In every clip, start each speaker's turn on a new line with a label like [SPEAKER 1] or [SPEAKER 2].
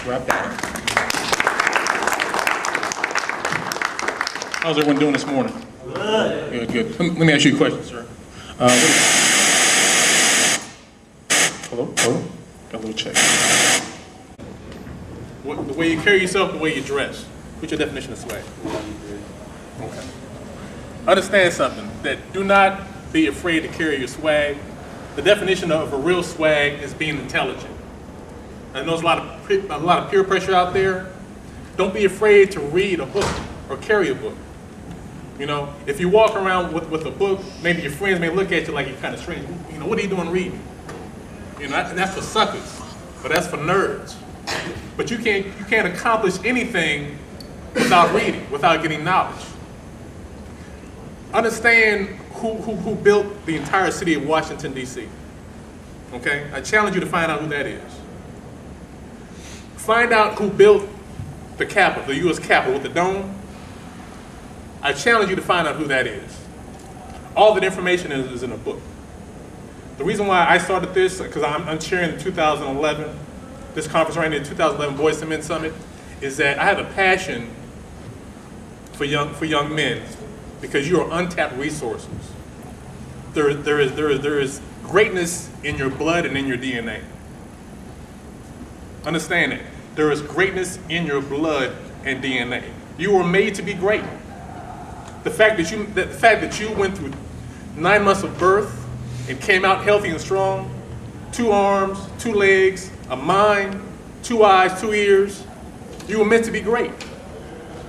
[SPEAKER 1] Wrap that. How's everyone doing this morning? Good. Good. Let me ask you a question, sir. Hello? Got a little check. The way you carry yourself, the way you dress. What's your definition of swag? Okay. Understand something, that do not be afraid to carry your swag. The definition of a real swag is being intelligent. I know there's a lot of peer pressure out there. Don't be afraid to read a book or carry a book. You know, if you walk around with a book, maybe your friends may look at you like you're kind of strange. You know, what are you doing reading? You know, and that's for suckers, but that's for nerds. But you can't accomplish anything without reading, without getting knowledge. Understand who built the entire city of Washington, D.C. Okay? I challenge you to find out who that is. Find out who built the Capitol, the U.S. Capitol with the dome. I challenge you to find out who that is. All that information is in a book. The reason why I started this, because I'm chairing the 2011, this conference right now, the 2011 Boys to Men Summit, is that I have a passion for young men, because you are untapped resources. There is greatness in your blood and in your DNA. Understand that. There is greatness in your blood and DNA. You were made to be great. The fact that you went through 9 months of birth and came out healthy and strong, 2 arms, 2 legs, a mind, 2 eyes, 2 ears, you were meant to be great.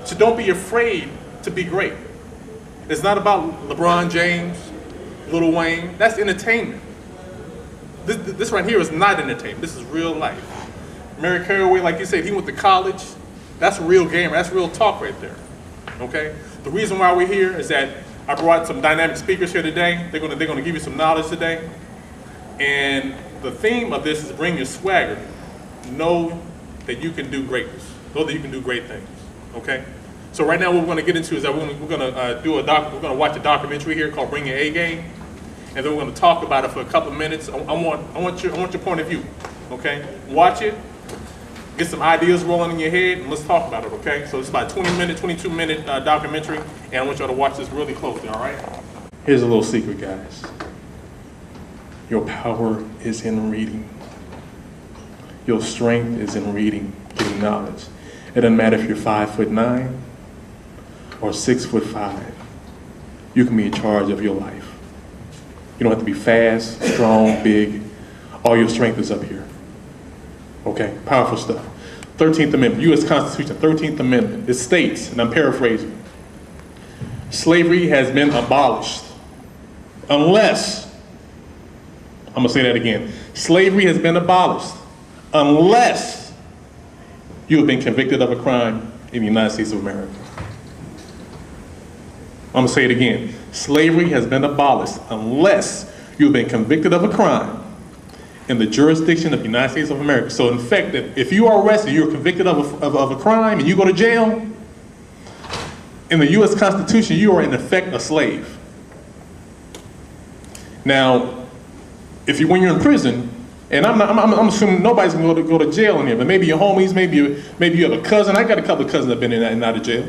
[SPEAKER 1] So don't be afraid to be great. It's not about LeBron James, Lil Wayne. That's entertainment. This right here is not entertainment. This is real life. Mary Caraway, like you said, he went to college. That's a real gamer. That's real talk right there. Okay? The reason why we're here is that I brought some dynamic speakers here today. They're gonna give you some knowledge today. And the theme of this is bring your swagger. Know that you can do greatness. Know that you can do great things. Okay? So right now what we're going to get into is that we're going to watch a documentary here called Bring Your A Game, and then we're going to talk about it for a couple of minutes. I want your point of view. Okay? Watch it. Get some ideas rolling in your head, and let's talk about it. Okay? So it's about a 22-minute documentary, and I want y'all to watch this really closely. All right? Here's a little secret, guys. Your power is in reading. Your strength is in reading, getting knowledge. It doesn't matter if you're 5'9" or 6'5". You can be in charge of your life. You don't have to be fast, strong, big. All your strength is up here. Okay, powerful stuff. 13th Amendment, U.S. Constitution, 13th Amendment. It states, and I'm paraphrasing, slavery has been abolished unless, I'm gonna say that again, slavery has been abolished unless you have been convicted of a crime in the United States of America. I'm gonna say it again. Slavery has been abolished unless you've been convicted of a crime in the jurisdiction of the United States of America. So in fact, if you are arrested, you're convicted of a crime and you go to jail, in the U.S. Constitution, you are in effect a slave. Now, when you're in prison, and I'm assuming nobody's gonna go to jail in here, but maybe your homies, maybe you have a cousin. I got a couple of cousins that have been in and out of jail,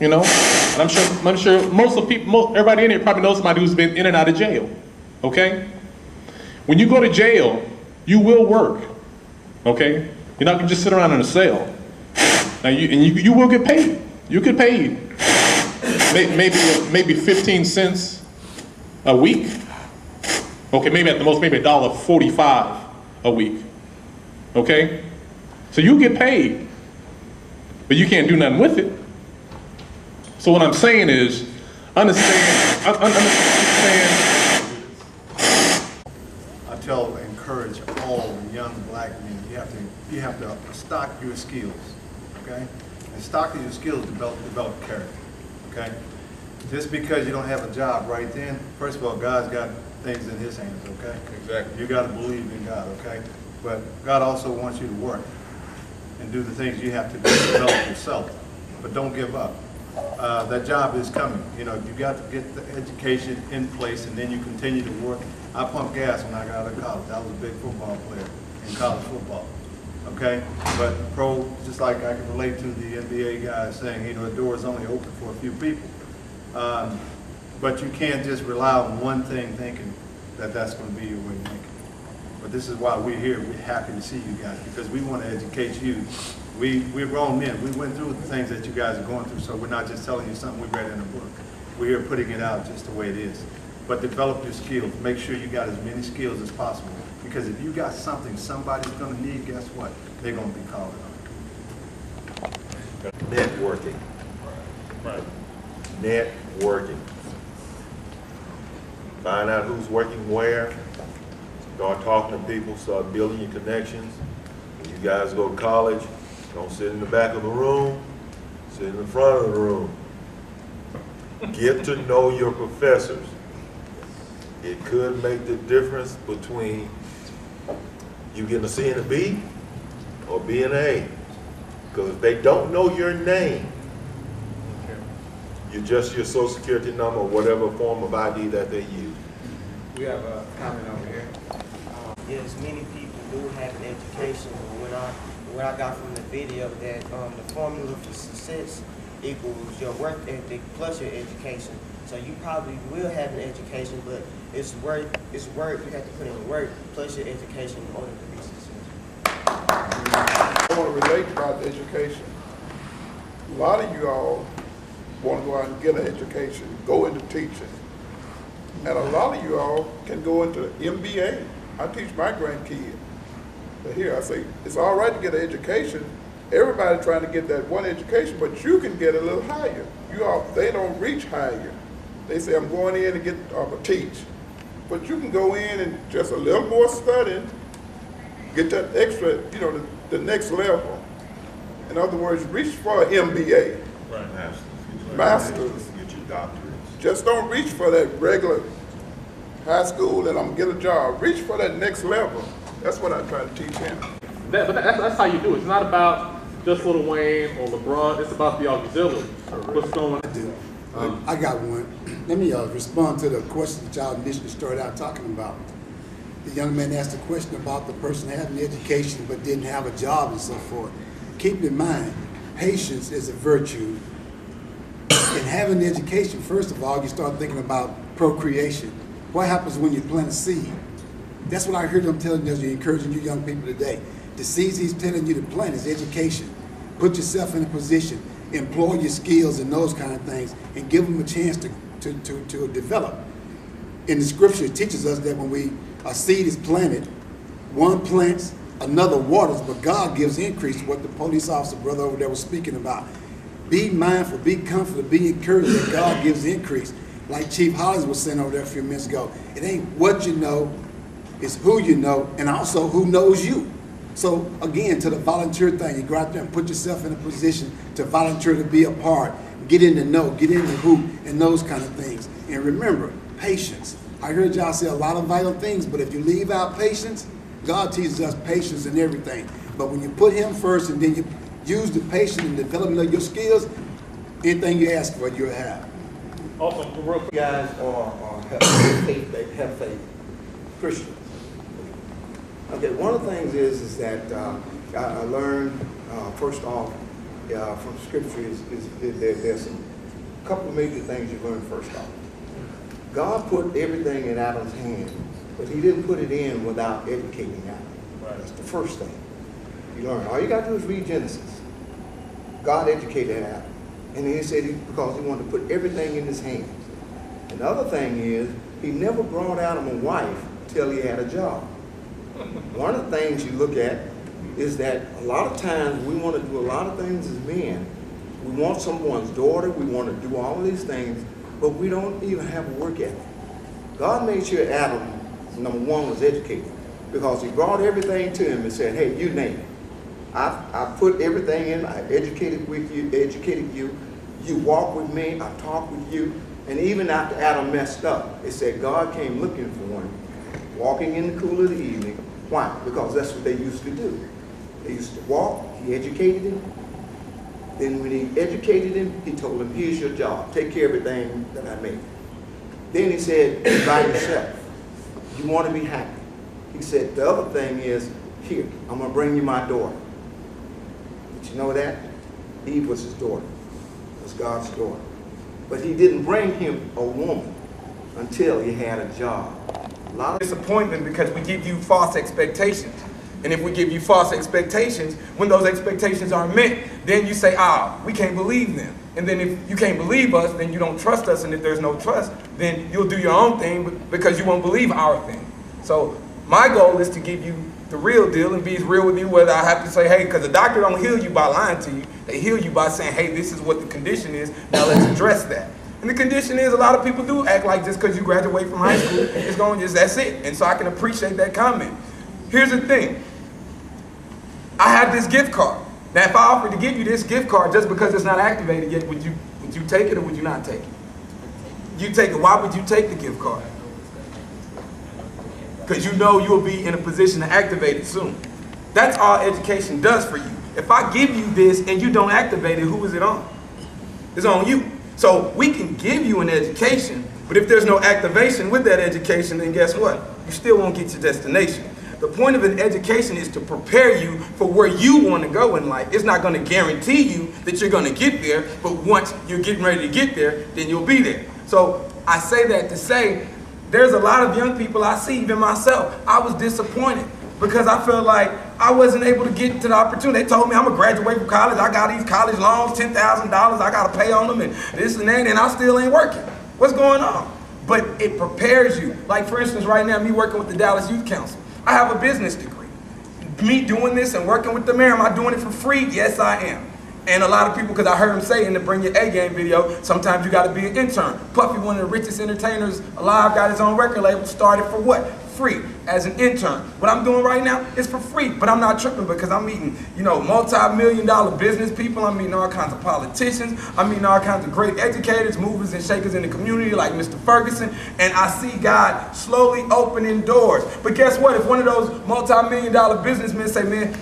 [SPEAKER 1] you know? And I'm sure everybody in here probably knows somebody who's been in and out of jail, okay? When you go to jail, you will work, okay? You're not gonna just sit around in a cell. Now you will get paid. You get paid maybe 15 cents a week. Okay, maybe at the most, maybe $1.45 a week, okay? So you get paid, but you can't do nothing with it. So what I'm saying is, understand.
[SPEAKER 2] Encourage all young black men. You have to stock your skills, okay? And stocking your skills develop character, okay? Just because you don't have a job right then, first of all, God's got things in His hands, okay?
[SPEAKER 1] Exactly.
[SPEAKER 2] You got to believe in God, okay? But God also wants you to work and do the things you have to do to develop yourself. But don't give up. That job is coming. You know, you got to get the education in place, and then you continue to work. I pumped gas when I got out of college. I was a big football player in college football. okay? But just like I can relate to the NBA guys saying, you know, the door is only open for a few people. But you can't just rely on one thing thinking that that's going to be your way of thinking. But this is why we're here. We're happy to see you guys because we want to educate you. We're grown men. We went through the things that you guys are going through, so we're not just telling you something we read in a book. We're here putting it out just the way it is. But develop your skills. Make sure you got as many skills as possible. Because if you got something somebody's going to need, guess what? They're going to be calling on you.
[SPEAKER 3] Networking.
[SPEAKER 1] Right.
[SPEAKER 3] Networking. Find out who's working where. Start talking to people. Start building your connections. When you guys go to college, don't sit in the back of the room. Sit in the front of the room. Get to know your professors. It could make the difference between you getting a C and a B or B and A. Because if they don't know your name, you're just your social security number or whatever form of ID that they use.
[SPEAKER 2] We have a comment over here.
[SPEAKER 4] Yes, many people do have an education. What I got from the video that the formula for success equals your work ethic plus your education. So you probably will have an education, but it's work. You have to put in work plus your education in order to be successful.
[SPEAKER 5] I want to relate about the education. A lot of you all want to go out and get an education, go into teaching. And a lot of you all can go into MBA. I teach my grandkids. But here I say, it's all right to get an education. Everybody's trying to get that one education, but you can get a little higher. They don't reach higher. They say, I'm going in to get to teach. But you can go in and just a little more studying, get that extra, the next level. In other words, reach for an MBA.
[SPEAKER 1] Right.
[SPEAKER 5] Masters.
[SPEAKER 3] Get your doctorates.
[SPEAKER 5] Just don't reach for that regular high school and I'm gonna get a job. Reach for that next level. That's what I try to teach him.
[SPEAKER 1] That's how you do it. It's not about just Lil Wayne or LeBron. It's about the auxiliary. What's going on?
[SPEAKER 6] I got one. Let me respond to the question that y'all initially started out talking about. The young man asked a question about the person having education but didn't have a job and so forth. Keep in mind, patience is a virtue. And having the education, first of all, you start thinking about procreation. What happens when you plant a seed? That's what I heard them telling you, encouraging you young people today. The seeds he's telling you to plant is education. Put yourself in a position, employ your skills and those kind of things, and give them a chance to develop. In the scripture, it teaches us that when a seed is planted, one plants, another waters, but God gives increase, what the police officer brother over there was speaking about. Be mindful, be comfortable, be encouraged that God gives increase. Like Chief Hollins was saying over there a few minutes ago, it ain't what you know, it's who you know, and also who knows you. So again, to the volunteer thing, you go out there and put yourself in a position to volunteer to be a part, get in the know, get in the who, and those kind of things. And remember, patience. I heard y'all say a lot of vital things, but if you leave out patience, God teaches us patience in everything. But when you put him first and then you use the patience and development of your skills, anything you ask for, you'll have.
[SPEAKER 1] Also, real quick.
[SPEAKER 7] You guys have faith Christians. Okay, one of the things is that I learned first off from scripture is there's a couple of major things you learn first off. God put everything in Adam's hand, but he didn't put it in without educating Adam. Right. That's the first thing you learn. All you got to do is read Genesis. God educated Adam. And he said because he wanted to put everything in his hands. Another thing is, he never brought Adam a wife till he had a job. One of the things you look at is that a lot of times we want to do a lot of things as men. We want someone's daughter, we want to do all these things, but we don't even have a work ethic. God made sure Adam, number one, was educated because he brought everything to him and said, hey, you name it. I put everything in, I educated you, you walk with me, I talk with you, and even after Adam messed up, it said God came looking for him, walking in the cool of the evening. Why? Because that's what they used to do. They used to walk, he educated him, then when he educated him, he told him, here's your job, take care of everything that I made. Then he said, by yourself, you want to be happy. He said, the other thing is, here, I'm gonna bring you my daughter. Did you know that? Eve was his daughter, was God's daughter. But he didn't bring him a woman until he had a job. A lot of
[SPEAKER 8] disappointment because we give you false expectations. And if we give you false expectations, when those expectations aren't met, then you say, we can't believe them. And then if you can't believe us, then you don't trust us. And if there's no trust, then you'll do your own thing because you won't believe our thing. So my goal is to give you the real deal and be as real with you, whether I have to say, hey, because the doctor don't heal you by lying to you. They heal you by saying, hey, this is what the condition is. Now let's address that. And the condition is a lot of people do act like just because you graduate from high school, it's going to just, that's it. And so I can appreciate that comment. Here's the thing. I have this gift card. Now, if I offered to give you this gift card just because it's not activated yet, would you take it or would you not take it? You take it. Why would you take the gift card? Because you know you'll be in a position to activate it soon. That's all education does for you. If I give you this and you don't activate it, who is it on? It's on you. So we can give you an education, but if there's no activation with that education, then guess what? You still won't get your destination. The point of an education is to prepare you for where you want to go in life. It's not going to guarantee you that you're going to get there, but once you're getting ready to get there, then you'll be there. So I say that to say there's a lot of young people I see, even myself. I was disappointed because I felt like I wasn't able to get to the opportunity. They told me I'm going to graduate from college. I got these college loans, $10,000. I got to pay on them and this and that, and I still ain't working. What's going on? But it prepares you. Like, for instance, right now, me working with the Dallas Youth Council. I have a business degree. Me doing this and working with the mayor, am I doing it for free? Yes, I am. And a lot of people, because I heard him say in the Bring Your A Game video, sometimes you got to be an intern. Puffy, one of the richest entertainers alive, got his own record label, started for what? Free, as an intern. What I'm doing right now is for free, but I'm not tripping because I'm meeting, multi-million-dollar business people. I'm meeting all kinds of politicians. I'm meeting all kinds of great educators, movers and shakers in the community like Mr. Ferguson, and I see God slowly opening doors. But guess what? If one of those multi-million-dollar businessmen say, man,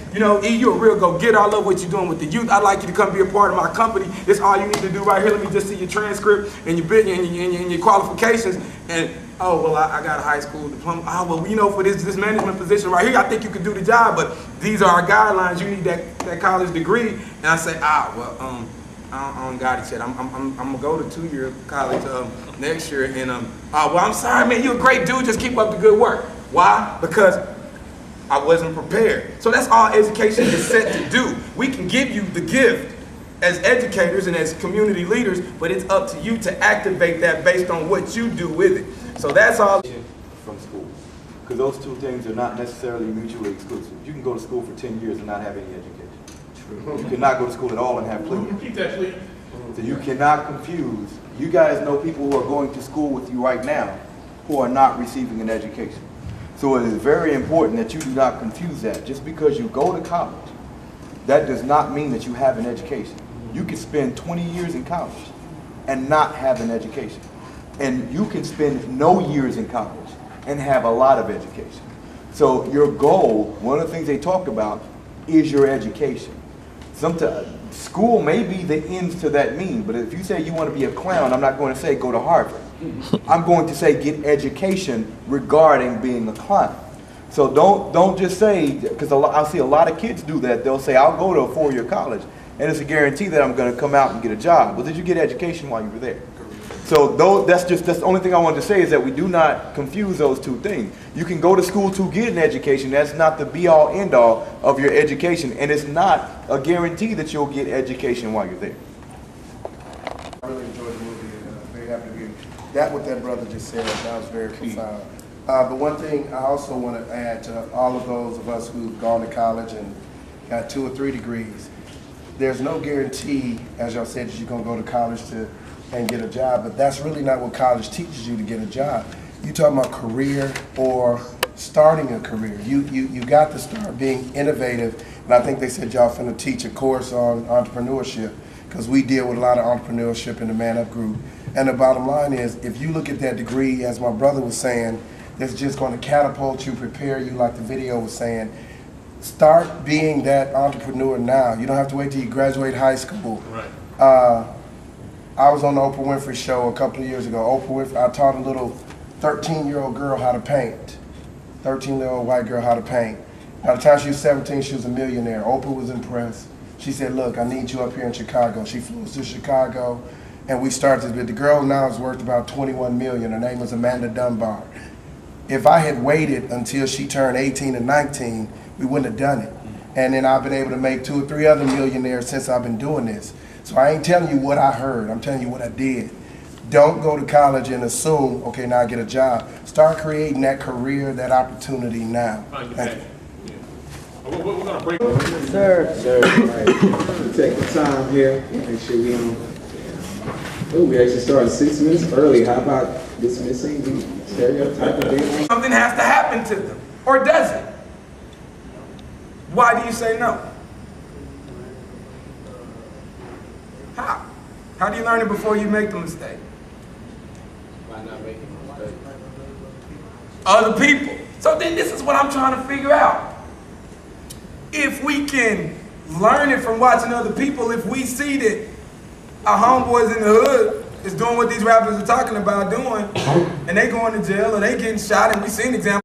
[SPEAKER 8] E, you're a real go-getter. I love what you're doing with the youth. I'd like you to come be a part of my company. This all you need to do right here. Let me just see your transcript and your qualifications. And oh, well, I got a high school diploma. Oh, well, for this management position right here, I think you can do the job, but these are our guidelines. You need that college degree. And I say, I don't got it yet. I'm going to go to 2-year college next year. And, well, I'm sorry, man, you're a great dude. Just keep up the good work. Why? Because I wasn't prepared. So that's all education is set to do. We can give you the gift as educators and as community leaders, but it's up to you to activate that based on what you do with it. So that's all.
[SPEAKER 9] From school, because those two things are not necessarily mutually exclusive. You can go to school for 10 years and not have any education. True. You cannot go to school at all and have plenty.
[SPEAKER 1] Repeat that, please.
[SPEAKER 9] So you cannot confuse. You guys know people who are going to school with you right now who are not receiving an education. So it is very important that you do not confuse that. Just because you go to college, that does not mean that you have an education. You can spend 20 years in college and not have an education. And you can spend no years in college and have a lot of education. So your goal, one of the things they talk about, is your education. Sometimes school may be the ends to that mean, but if you say you want to be a clown, I'm not going to say go to Harvard. I'm going to say get education regarding being a clown. So don't just say, because I see a lot of kids do that. They'll say, I'll go to a 4-year college, and it's a guarantee that I'm going to come out and get a job. Well, did you get education while you were there? So that's the only thing I wanted to say is that we do not confuse those two things. You can go to school to get an education. That's not the be-all, end-all of your education, and it's not a guarantee that you'll get education while you're there.
[SPEAKER 10] I really enjoyed the movie and very happy to be that what that brother just said. That was very profound. But one thing I also want to add to all of those of us who've gone to college and got 2 or 3 degrees, there's no guarantee, as y'all said, that you're going to go to college and get a job, but that's really not what college teaches you to get a job. You talking about career or starting a career. You got to start being innovative, and I think they said y'all finna teach a course on entrepreneurship, because we deal with a lot of entrepreneurship in the Man Up group. And the bottom line is, if you look at that degree, as my brother was saying, that's just going to catapult you, prepare you, like the video was saying. Start being that entrepreneur now. You don't have to wait till you graduate high school.
[SPEAKER 1] Right.
[SPEAKER 10] I was on the Oprah Winfrey Show a couple of years ago. Oprah Winfrey, I taught a little 13-year-old girl how to paint. 13-year-old white girl how to paint. By the time she was 17, she was a millionaire. Oprah was impressed. She said, look, I need you up here in Chicago. She flew us to Chicago, and we started. But the girl now is worth about 21 million. Her name was Amanda Dunbar. If I had waited until she turned 18 and 19, we wouldn't have done it. And then I've been able to make 2 or 3 other millionaires since I've been doing this. So I ain't telling you what I heard. I'm telling you what I did. Don't go to college and assume, okay, now I get a job. Start creating that career, that opportunity now. Thank you.
[SPEAKER 1] We're gonna break.
[SPEAKER 11] Sir, right. Take the time here, make sure we don't. Oh, we actually started 6 minutes early. How about dismissing the stereotype of dating?
[SPEAKER 8] Something has to happen to them, or does it? Why do you say no? How? How do you learn it before you make the mistake?
[SPEAKER 11] By not making a mistake.
[SPEAKER 8] Other people. So then this is what I'm trying to figure out. If we can learn it from watching other people, if we see that our homeboys in the hood is doing what these rappers are talking about doing, and they going to jail or they getting shot, and we see an example